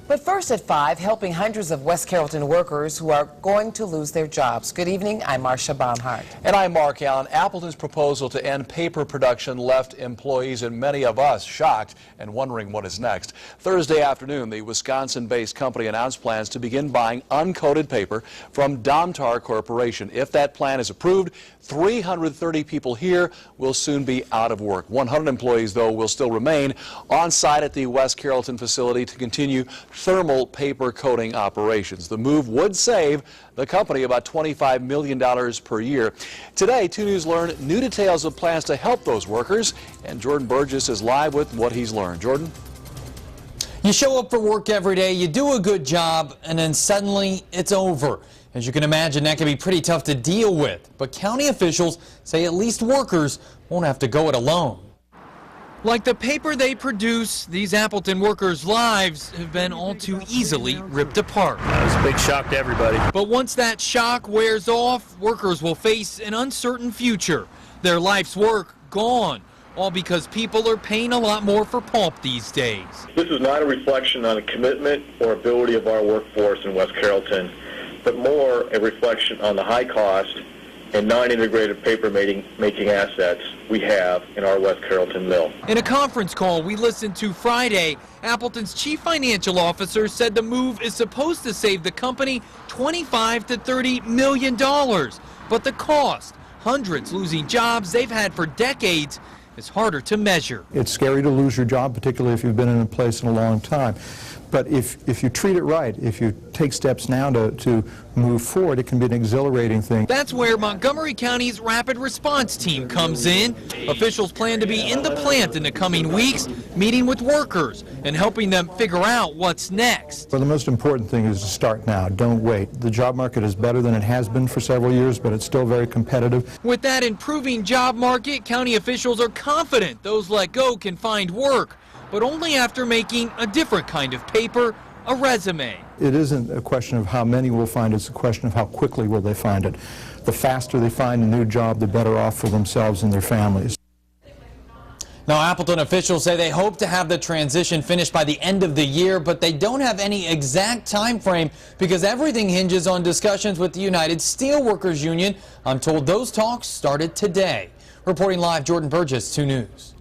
But first at 5, helping hundreds of West Carrollton workers who are going to lose their jobs. Good evening, I'm Marcia Baumhart. And I'm Mark Allen. Appleton's proposal to end paper production left employees and many of us shocked and wondering what is next. Thursday afternoon, the Wisconsin-based company announced plans to begin buying uncoated paper from Domtar Corporation. If that plan is approved, 330 people here will soon be out of work. 100 employees, though, will still remain on site at the West Carrollton facility to continue thermal paper coating operations. The move would save the company about $25 million per year. Today, 2 News learned new details of plans to help those workers, and Jordan Burgess is live with what he's learned. Jordan? You show up for work every day, you do a good job, and then suddenly it's over. As you can imagine, that can be pretty tough to deal with. But county officials say at least workers won't have to go it alone. Like the paper they produce, these Appleton workers' lives have been all too easily ripped apart. It was a big shock to everybody. But once that shock wears off, workers will face an uncertain future. Their life's work gone, all because people are paying a lot more for pulp these days. This is not a reflection on the commitment or ability of our workforce in West Carrollton, but more a reflection on the high cost and non-integrated paper making assets we have in our West Carrollton mill. In a conference call we listened to Friday, Appleton's chief financial officer said the move is supposed to save the company $25 to $30 million. But the cost, hundreds losing jobs they've had for decades, is harder to measure. It's scary to lose your job, particularly if you've been in a place in a long time. But if you treat it right, if you take steps now to move forward, it can be an exhilarating thing. That's where Montgomery County's Rapid Response Team comes in. Officials plan to be in the plant in the coming weeks, meeting with workers and helping them figure out what's next. Well, the most important thing is to start now. Don't wait. The job market is better than it has been for several years, but it's still very competitive. With that improving job market, county officials are confident those let go can find work, but only after making a different kind of paper, a resume. It isn't a question of how many will find it, it's a question of how quickly will they find it. The faster they find a new job, the better off for themselves and their families. Now, Appleton officials say they hope to have the transition finished by the end of the year, but they don't have any exact time frame because everything hinges on discussions with the United Steelworkers Union. I'm told those talks started today. Reporting live, Jordan Burgess, 2 News.